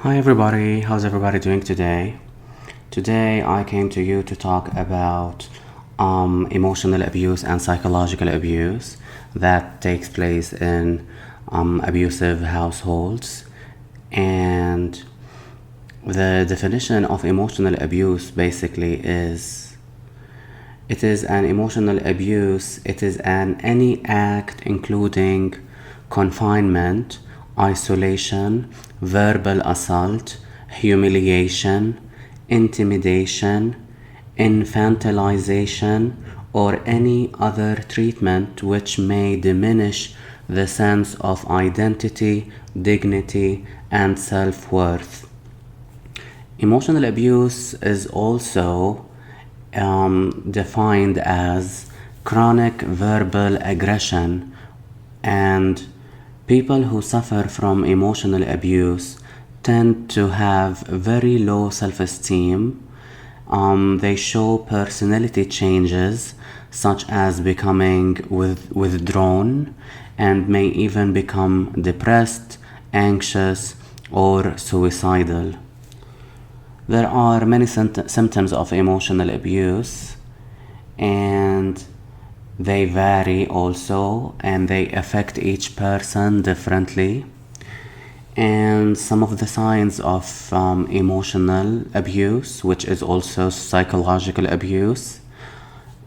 Hi everybody, how's everybody doing today? Today I came to you to talk about emotional abuse and psychological abuse that takes place in abusive households. And the definition of emotional abuse basically is it is an emotional abuse, it is any act including confinement, isolation, verbal assault, humiliation, intimidation, infantilization, or any other treatment which may diminish the sense of identity, dignity, and self-worth. Emotional abuse is also defined as chronic verbal aggression, and people who suffer from emotional abuse tend to have very low self-esteem. They show personality changes such as becoming withdrawn and may even become depressed, anxious, or suicidal. There are many symptoms of emotional abuse, and they vary also, and they affect each person differently. And some of the signs of emotional abuse, which is also psychological abuse,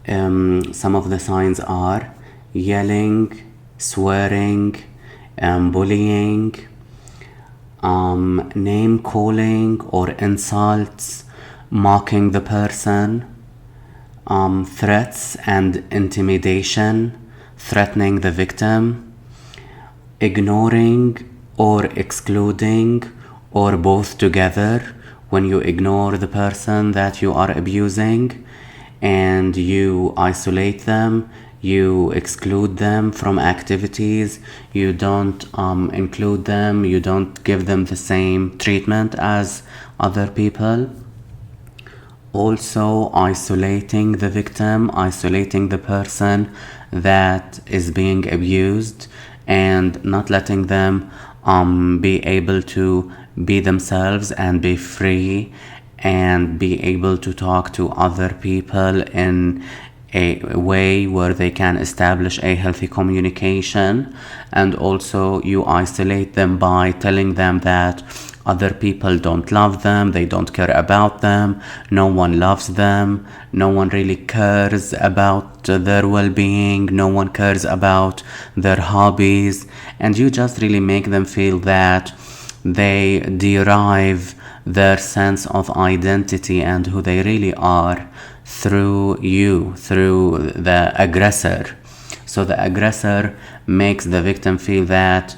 some of the signs are yelling, swearing, bullying, name calling or insults, mocking the person, threats and intimidation, threatening the victim, ignoring or excluding, or both together. When you ignore the person that you are abusing and you isolate them, you exclude them from activities, you don't include them, you don't give them the same treatment as other people. Also isolating the victim, isolating the person that is being abused, and not letting them be able to be themselves and be free and be able to talk to other people in a way where they can establish a healthy communication. And also you isolate them by telling them that other people don't love them, they don't care about them, no one loves them, no one really cares about their well-being, no one cares about their hobbies, and you just really make them feel that they derive their sense of identity and who they really are through you, through the aggressor. So the aggressor makes the victim feel that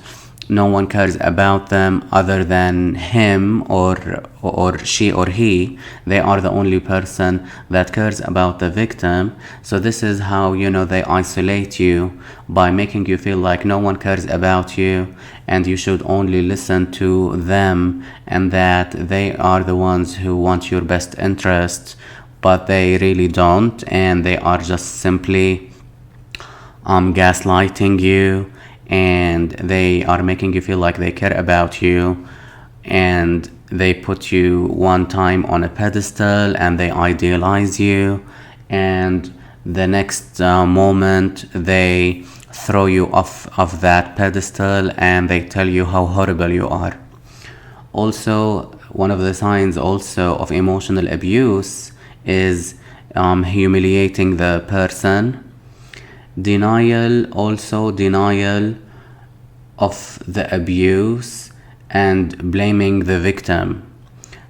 no one cares about them other than him or she or he. They are the only person that cares about the victim. So this is how, they isolate you by making you feel like no one cares about you and you should only listen to them, and that they are the ones who want your best interest, but they really don't, and they are just simply gaslighting you, and they are making you feel like they care about you, and they put you one time on a pedestal and they idealize you, and the next moment they throw you off of that pedestal and they tell you how horrible you are. Also, one of the signs also of emotional abuse is humiliating the person. Denial of the abuse and blaming the victim.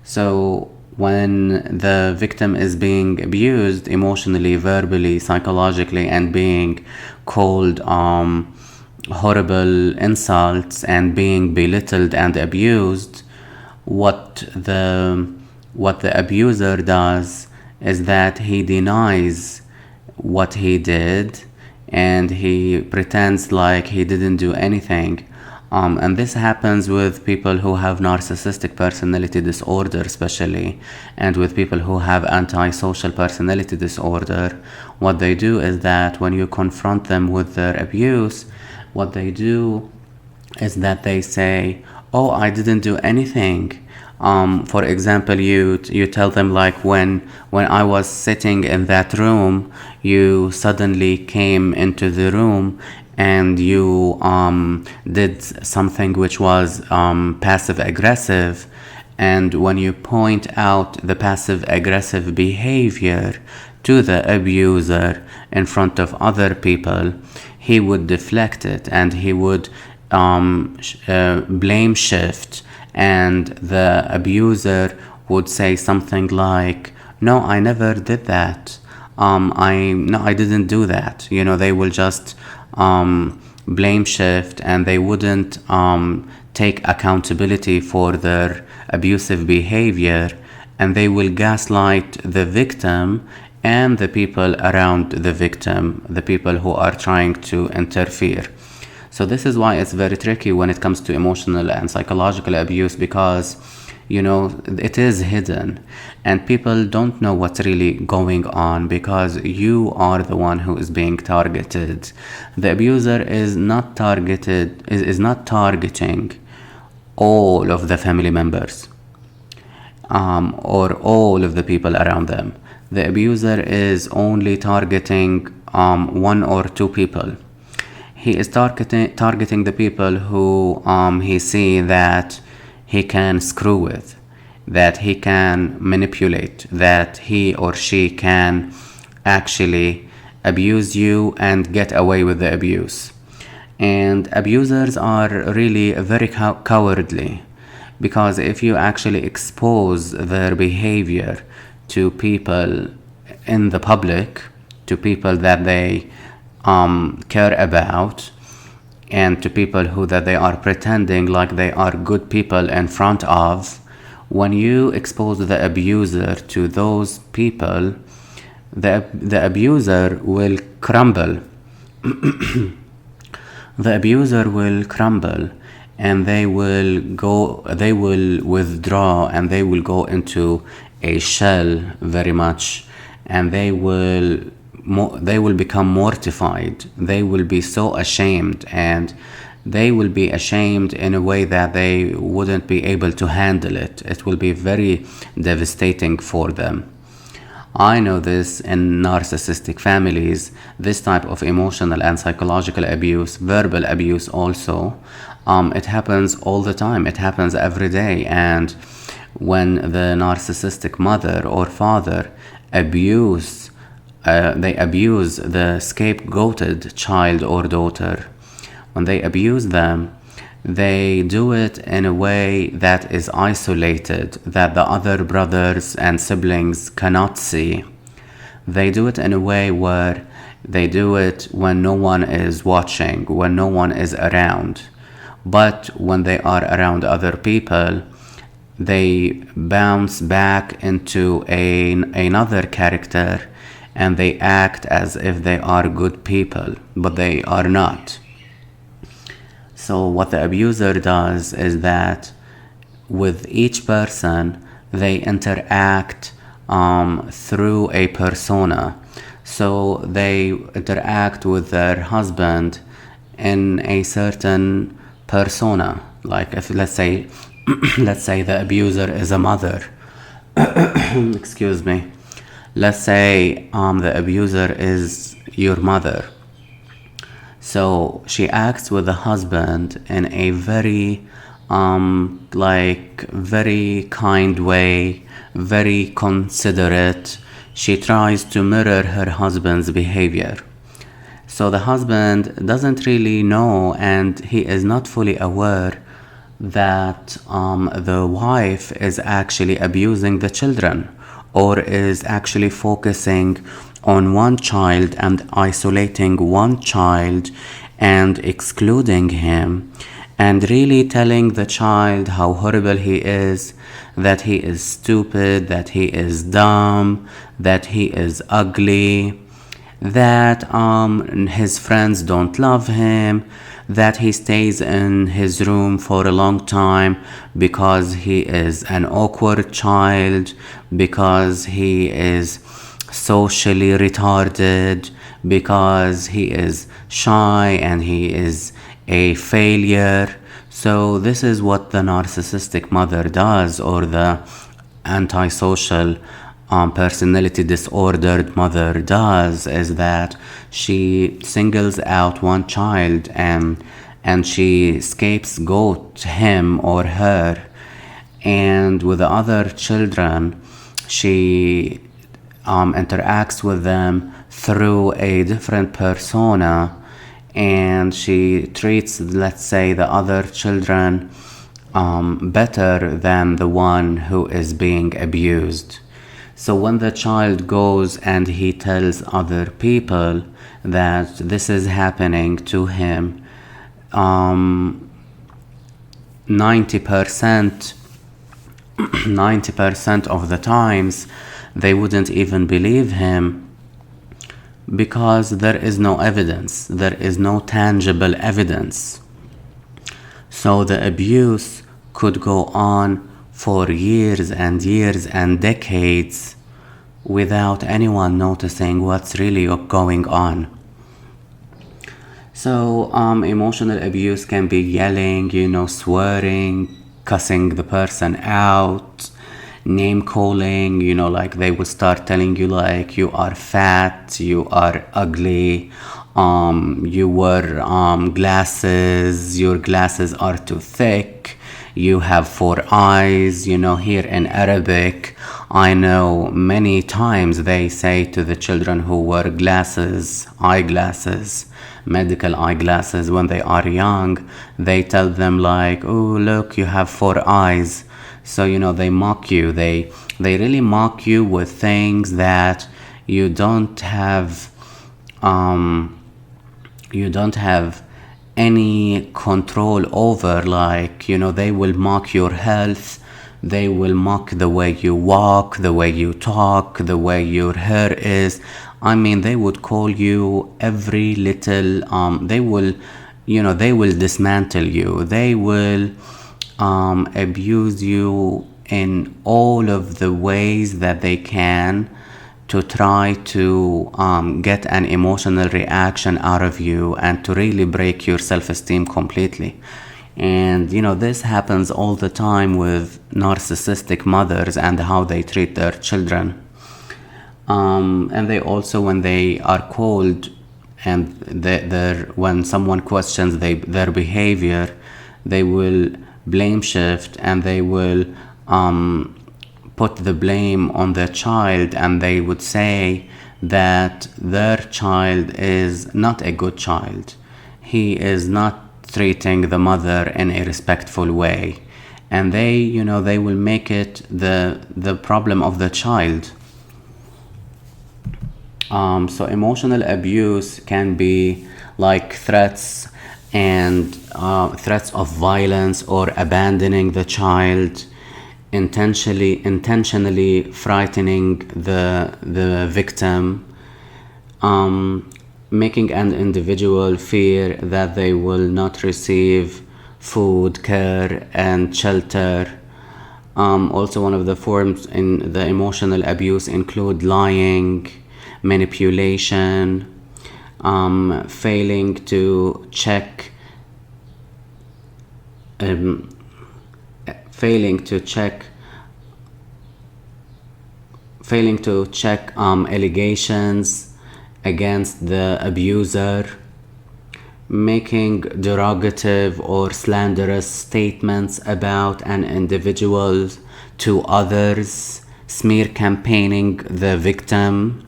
So when the victim is being abused emotionally, verbally, psychologically, and being called horrible insults and being belittled and abused, what the abuser does is that he denies what he did, and he pretends like he didn't do anything. And this happens with people who have narcissistic personality disorder especially, and with people who have antisocial personality disorder. What they do is that when you confront them with their abuse, what they do is that they say, oh, I didn't do anything. For example, you tell them like when I was sitting in that room, you suddenly came into the room and you did something which was passive aggressive. And when you point out the passive aggressive behavior to the abuser in front of other people, he would deflect it and he would blame shift, and the abuser would say something like, no, I never did that. I didn't do that. They will just blame shift, and they wouldn't take accountability for their abusive behavior, and they will gaslight the victim and the people around the victim, the people who are trying to interfere. So this is why it's very tricky when it comes to emotional and psychological abuse, because it is hidden and people don't know what's really going on, because you are the one who is being targeted. The abuser is not targeting all of the family members or all of the people around them. The abuser is only targeting one or two people. He is targeting the people who he see that he can screw with, that he can manipulate, that he or she can actually abuse you and get away with the abuse. And abusers are really very cowardly, because if you actually expose their behavior to people in the public, to people that they care about, and to people that they are pretending like they are good people in front of, when you expose the abuser to those people, the abuser will crumble. The abuser will crumble, and they will withdraw, and they will go into a shell very much, and they will become mortified. They will be so ashamed, and they will be ashamed in a way that they wouldn't be able to handle it. It will be very devastating for them. I know this in narcissistic families, this type of emotional and psychological abuse, verbal abuse also, it happens all the time. It happens every day. And when the narcissistic mother or father abuse the scapegoated child or daughter, when they abuse them, they do it in a way that is isolated, that the other brothers and siblings cannot see. They do it in a way where they do it when no one is watching, when no one is around. But when they are around other people, they bounce back into another character, and they act as if they are good people, but they are not. So what the abuser does is that with each person, they interact through a persona. So they interact with their husband in a certain persona. Like if let's say the abuser is a mother. Excuse me. Let's say the abuser is your mother. So she acts with the husband in a very very kind way, very considerate. She tries to mirror her husband's behavior. So the husband doesn't really know, and he is not fully aware that the wife is actually abusing the children, or is actually focusing on one child and isolating one child and excluding him, and really telling the child how horrible he is, that he is stupid, that he is dumb, that he is ugly, that his friends don't love him, that he stays in his room for a long time because he is an awkward child, because he is socially retarded, because he is shy and he is a failure. So this is what the narcissistic mother does, or the antisocial personality disordered mother does, is that she singles out one child and she scapegoat him or her, and with the other children she interacts with them through a different persona, and she treats, let's say, the other children better than the one who is being abused. So when the child goes and he tells other people that this is happening to him, 90% 90% of the times they wouldn't even believe him, because there is no evidence, there is no tangible evidence. So the abuse could go on for years and years and decades without anyone noticing what's really going on. So emotional abuse can be yelling, swearing, cussing the person out, name calling, like they will start telling you like you are fat, you are ugly, you wear glasses, your glasses are too thick, you have 4 eyes. Here in Arabic, I know many times they say to the children who wear glasses, eyeglasses, medical eyeglasses, when they are young, they tell them like, oh look, you have 4 eyes. So they mock you, they really mock you with things that you don't have any control over. Like, they will mock your health, they will mock the way you walk, the way you talk, the way your hair is. I mean, they would call you every little, they will dismantle you, they will abuse you in all of the ways that they can to try to get an emotional reaction out of you and to really break your self-esteem completely. And this happens all the time with narcissistic mothers and how they treat their children. And they also, when they are called and when someone questions their behavior, they will blame shift and they will put the blame on the child, and they would say that their child is not a good child. He is not treating the mother in a respectful way, and they will make it the problem of the child. So emotional abuse can be like threats and threats of violence or abandoning the child, intentionally frightening the victim, making an individual fear that they will not receive food, care, and shelter. Also, one of the forms in the emotional abuse include lying, manipulation, failing to check allegations against the abuser, making derogative or slanderous statements about an individual to others, smear campaigning the victim,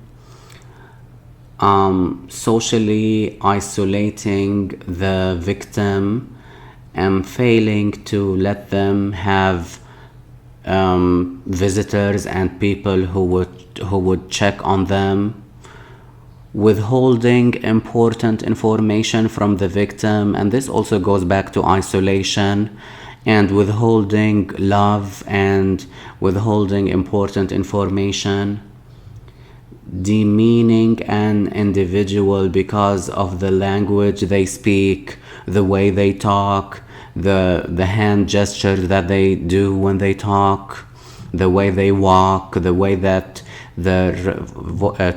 socially isolating the victim, and failing to let them have visitors and people who would check on them, withholding important information from the victim, and this also goes back to isolation, and withholding love and withholding important information, demeaning an individual because of the language they speak, the way they talk, the hand gesture that they do when they talk, the way they walk, the way that their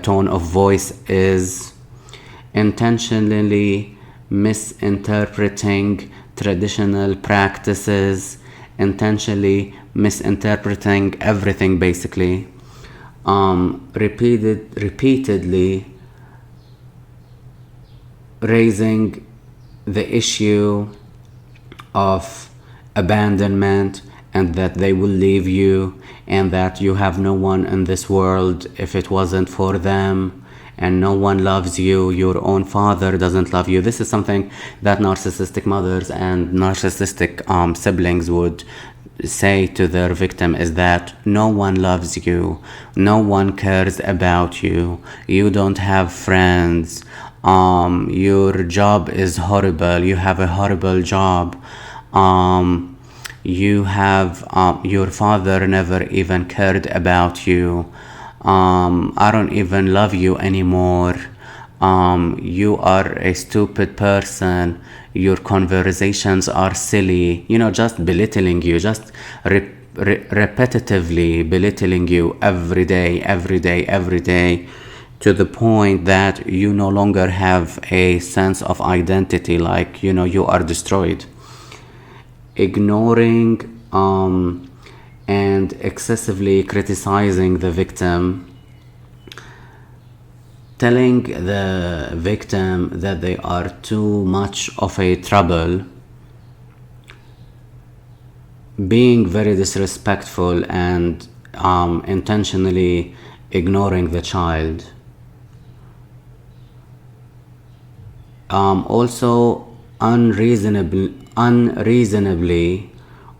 tone of voice is, intentionally misinterpreting traditional practices, intentionally misinterpreting everything basically, repeatedly raising the issue of abandonment and that they will leave you and that you have no one in this world if it wasn't for them, and no one loves you, your own father doesn't love you. This is something that narcissistic mothers and narcissistic siblings would say to their victim, is that no one loves you, no one cares about you, you don't have friends, your job is horrible, you have a horrible job, you have your father never even cared about you, I don't even love you anymore, you are a stupid person, your conversations are silly, just belittling you, just repetitively belittling you every day, to the point that you no longer have a sense of identity, like, you are destroyed. Ignoring and excessively criticizing the victim, telling the victim that they are too much of a trouble, being very disrespectful and intentionally ignoring the child. Also unreasonably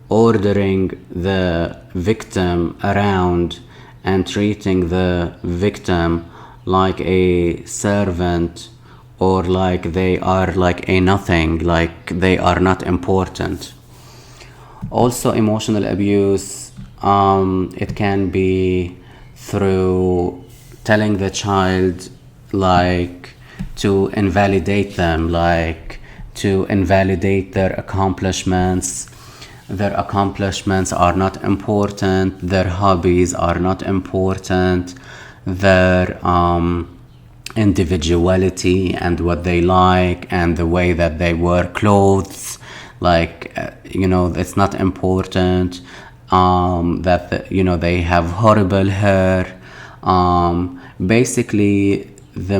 ordering the victim around and treating the victim like a servant, or like they are like a nothing, like they are not important. Also, emotional abuse, it can be through telling the child like to invalidate them, like to invalidate their accomplishments. Their accomplishments are not important, their hobbies are not important, their individuality and what they like and the way that they wear clothes, like it's not important, that they have horrible hair. Basically the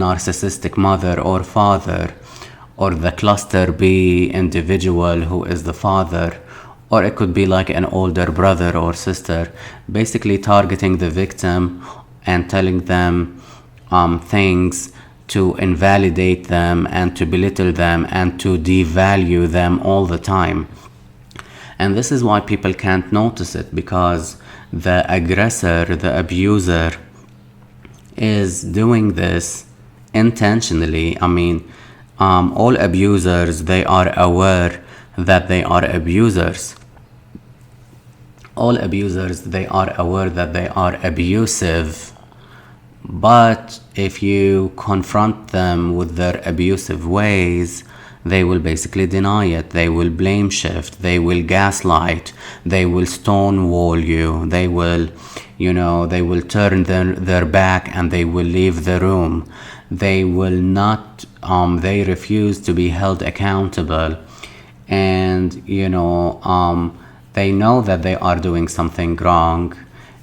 narcissistic mother or father, or the cluster B individual who is the father, or it could be like an older brother or sister, basically targeting the victim and telling them things to invalidate them and to belittle them and to devalue them all the time. And this is why people can't notice it, because the aggressor, the abuser, is doing this intentionally. I mean, all abusers, they are aware that they are abusers. All abusers, they are aware that they are abusive. But if you confront them with their abusive ways, they will basically deny it. They will blame shift. They will gaslight. They will stonewall you. They will, they will turn their back and they will leave the room. They will not, they refuse to be held accountable. And, they know that they are doing something wrong.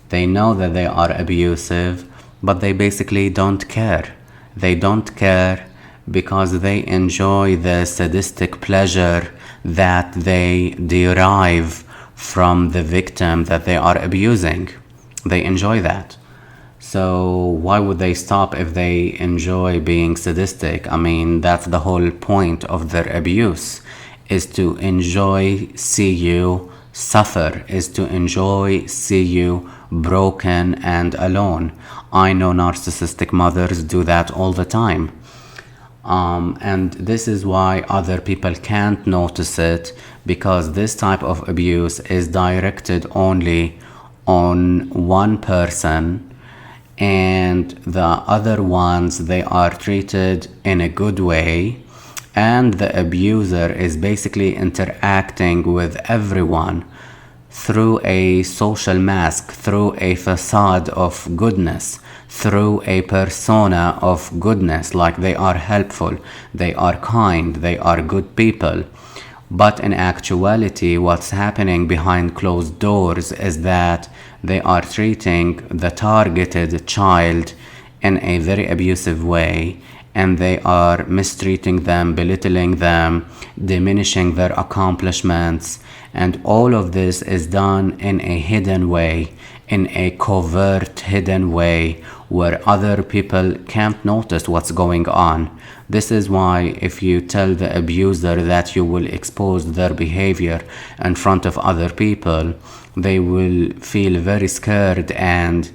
They know that they are abusive, but they basically don't care. They don't care because they enjoy the sadistic pleasure that they derive from the victim that they are abusing. They enjoy that. So why would they stop if they enjoy being sadistic? I mean, that's the whole point of their abuse, is to enjoy see you suffer, is to enjoy see you broken and alone. I know narcissistic mothers do that all the time. And this is why other people can't notice it, because this type of abuse is directed only on one person, and the other ones, they are treated in a good way, and the abuser is basically interacting with everyone through a social mask, through a facade of goodness, through a persona of goodness, like they are helpful, they are kind, they are good people. But in actuality, what's happening behind closed doors is that they are treating the targeted child in a very abusive way, and they are mistreating them, belittling them, diminishing their accomplishments, and all of this is done in a hidden way, in a covert, hidden way, where other people can't notice what's going on. This is why if you tell the abuser that you will expose their behavior in front of other people, they will feel very scared, and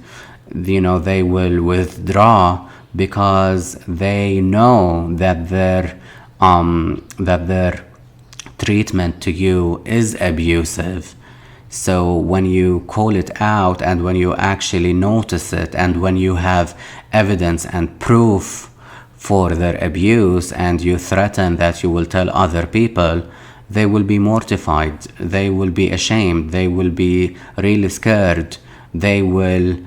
they will withdraw, because they know that their treatment to you is abusive. So when you call it out, and when you actually notice it, and when you have evidence and proof for their abuse, and you threaten that you will tell other people, they will be mortified, they will be ashamed, they will be really scared, they will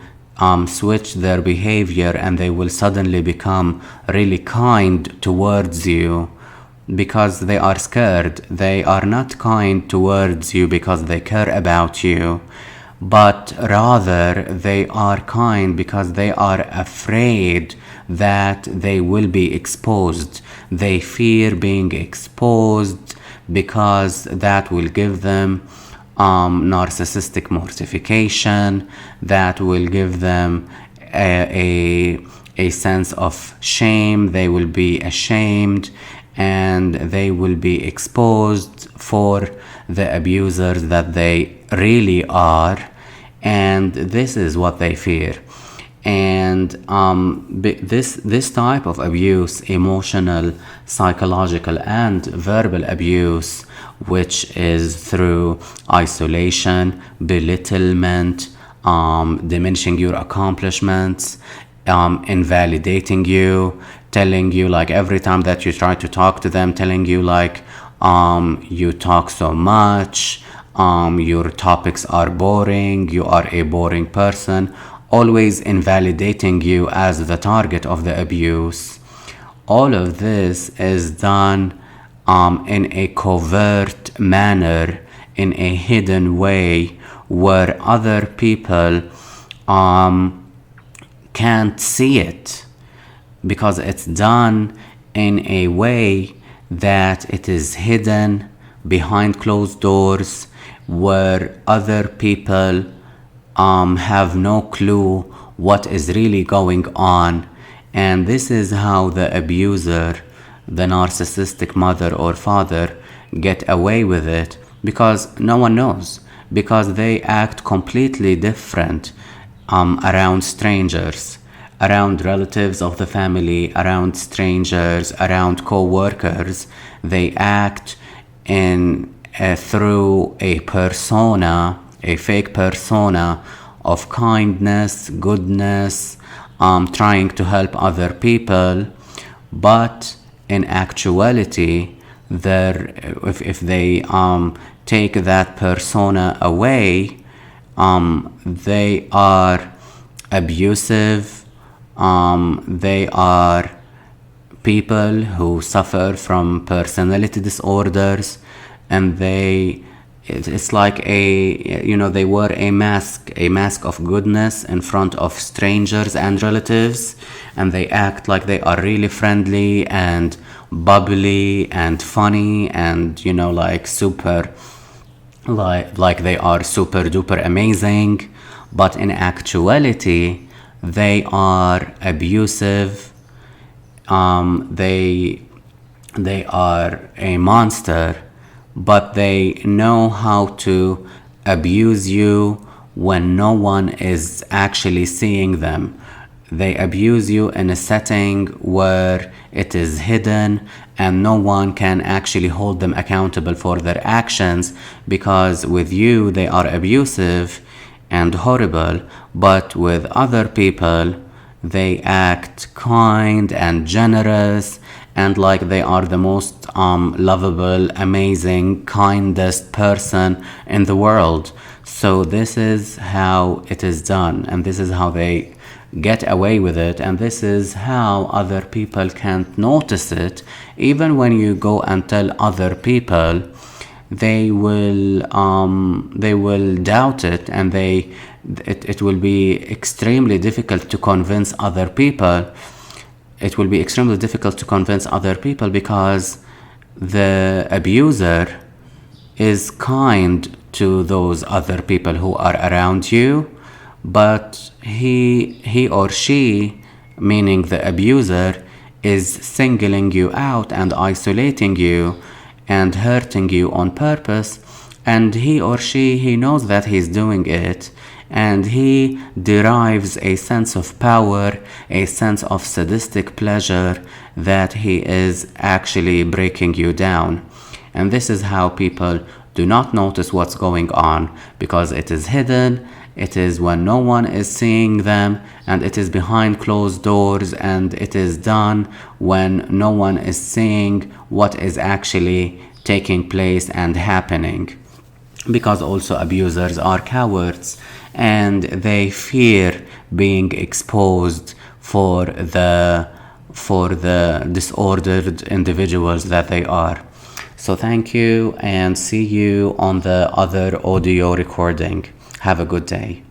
switch their behavior, and they will suddenly become really kind towards you, because they are scared. They are not kind towards you because they care about you, but rather they are kind because they are afraid that they will be exposed. They fear being exposed, because that will give them narcissistic mortification, that will give them a sense of shame. They will be ashamed, and they will be exposed for the abusers that they really are, and this is what they fear. And this type of abuse, emotional, psychological, and verbal abuse, which is through isolation, belittlement, diminishing your accomplishments, invalidating you, telling you, like, every time that you try to talk to them, telling you, like, you talk so much, your topics are boring, you are a boring person, always invalidating you as the target of the abuse. All of this is done in a covert manner, in a hidden way, where other people can't see it, because it's done in a way that it is hidden behind closed doors, where other people have no clue what is really going on. And this is how the abuser, the narcissistic mother or father, get away with it, because no one knows, because they act completely different around strangers, around relatives of the family, around strangers, around co-workers. They act in through a persona, a fake persona of kindness, goodness, trying to help other people. But in actuality, if they take that persona away, they are abusive. They are people who suffer from personality disorders, and it's like they wear a mask of goodness in front of strangers and relatives, and they act like they are really friendly and bubbly and funny, and like they are super duper amazing. But in actuality, they are abusive. They are a monster, but they know how to abuse you when no one is actually seeing them. They abuse you in a setting where it is hidden, and no one can actually hold them accountable for their actions, because with you they are abusive and horrible, but with other people they act kind and generous, and like they are the most lovable, amazing, kindest person in the world. So this is how it is done, and this is how they get away with it, and this is how other people can't notice it. Even when you go and tell other people, they will doubt it, and it will be extremely difficult to convince other people. It will be extremely difficult to convince other people because the abuser is kind to those other people who are around you, but he or she, meaning the abuser, is singling you out and isolating you and hurting you on purpose, and he or she, he knows that he's doing it, and he derives a sense of power, a sense of sadistic pleasure that he is actually breaking you down. And this is how people do not notice what's going on, because it is hidden, it is when no one is seeing them, and it is behind closed doors, and it is done when no one is seeing what is actually taking place and happening. Because also abusers are cowards, and they fear being exposed for the disordered individuals that they are. So thank you, and see you on the other audio recording. Have a good day.